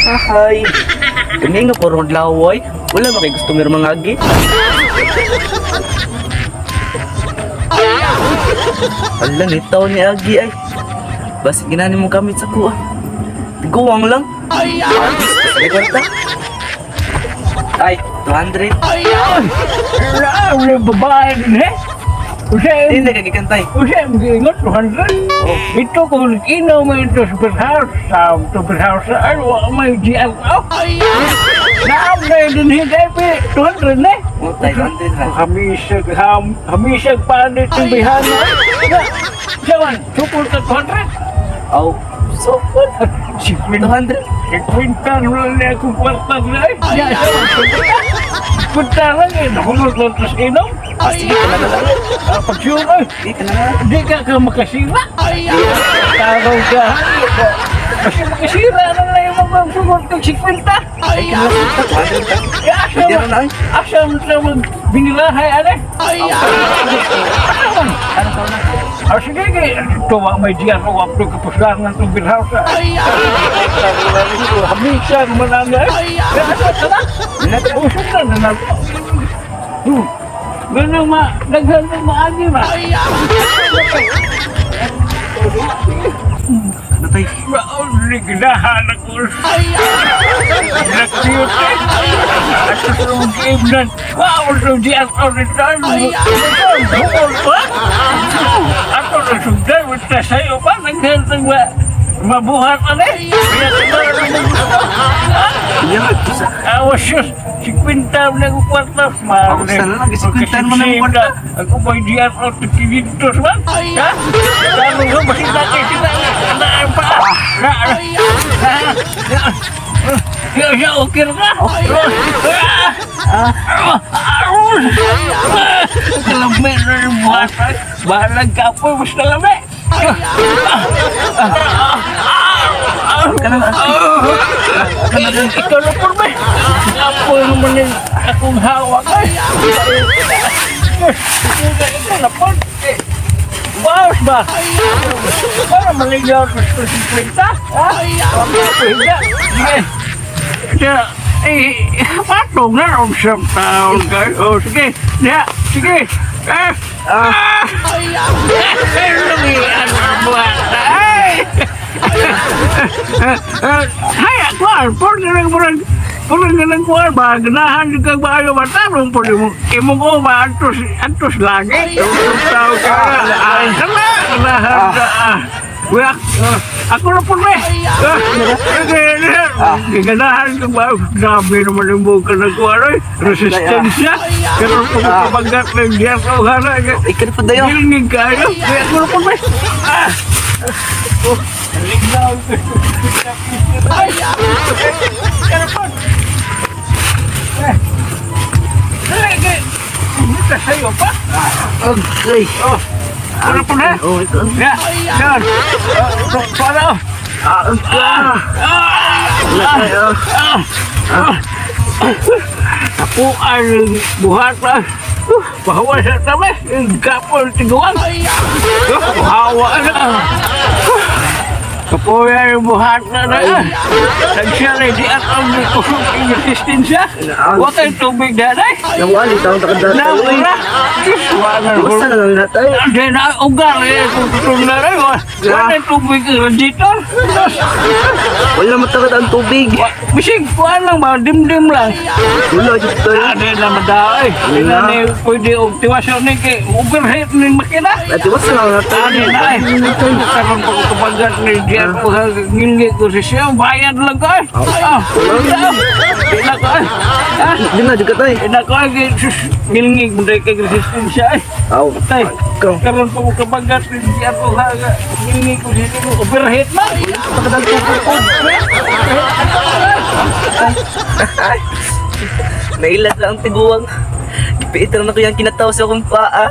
Ahay. Kami nga porong laway. Wala ba kayo gusto meron mga agi? Alam, itaw ni Agi ay. Basta ginani mo gamit sa kuha. Tiguwang lang. Ay, kwarta. Ay, 200. Ay, babae din eh. Hindi na kagikantay. Usay, mag-ingot, 200. Ito kung inaw mo ito sa Perhouse, sa Perhouse, ano, may GLO. Naam na yun din higay, 200 na eh. Utay, 100 lang. Hamisag pa dito yung bihano. Saman, supul ka 200. Aw, so good. 200. Kwintan lang niya kung kwartan na eh. Kwintan lang eh, nakumulot na sa inom. Sige ka na lang. Pagsiyon ay, Sige ka na lang. di ka makasira. Taraw ka. Kasi makasira na lang yung mga sugot kong 50. Ay, kinalang ka, 200 ka. Hindi rin ay. Asam sa binilahay, ane? Ano ka na? Sige, tuwa may diyan o wapdo kapusangan itong bilhouse. Hamisan manangay. Usok na na. Ganang daghan ng maagi ba? Ano tayo? Ligdahan ako. Naktiyot eh. At sa game nan. Wow, so diyan ako nitan. Bukol pa. Ako na sugdan. Wata sa'yo pa. Naghantang mabuhat ka na eh. Awas yun. 50 na ko kwarta. Ako sana lang, 50 mo na yung kwarta. Ako pa hindi ako tikilintos man. Ha? Lalo nga, masita kayo sila. Naan pa. Siya, okay ka? Kalami na yung buhat. Bahalag ka po, mas kalami. Ikaw na po ba? Ako naman yung akong hawak ay. Ikaw na po. Bawas ba? Para maligaw sa 50? Ha? Higa. Sige. Patong na ang siyang taon kayo. Sige. Sige. Lumihan ang buhat na. Haya, kuwan. Puro na lang kuwan ba? Ganahan yung kang bayo matarong po mo. Imong ko ba? Antos lagi. Tao ka. Ay, sama. Ganahan ka. Ako na po ba? Ganahan ka ba? Grabe naman yung buka na kuwan. Resistensya. Pero kung kapagat ng diyan ko hana. Ikaw na po dayo. Gilingig kayo. Ako na po ba? Kita sa'yo pa? Okay. Ano po na? Oh, ito. Yan. Paano? Ako ang buhat pa. Bahawa sa tabi. Kapol tiguan. Bahawa na. Kapoya yung buhat na na. Nagsya na di at ang kusog yung resistensya. Huwag kayong tubig na na. Nawali, taong takadata. Nawala. Basta na lang natin. Hindi na ugal eh. Kung tutong na rin. Wala tubig yung radiator. Wala matakad ang tubig. Bisig, kuhaan lang ba? Dim-dim lang. Wala, dito. Hindi na madao eh. Hindi na pwede tiwasyon ni kay overheat ni makina. At iwas na lang natin. Hindi na eh. Karoon ko kapagat ni Diyan ko ngilgi ko siya. Bayad lang ko eh. Hindi na ko eh. Hindi na, juga tayo. Hindi na ko eh. Ngilgi mo dahil kay resistensya eh. Aw, Tay, karoon ko kapagat ni Diyan ko ngilgi ko siya. Overheat na. takad ang tubig ko. Nailat lang ang tiguang. Ipiitan na ko yung kinataw sa akong paa.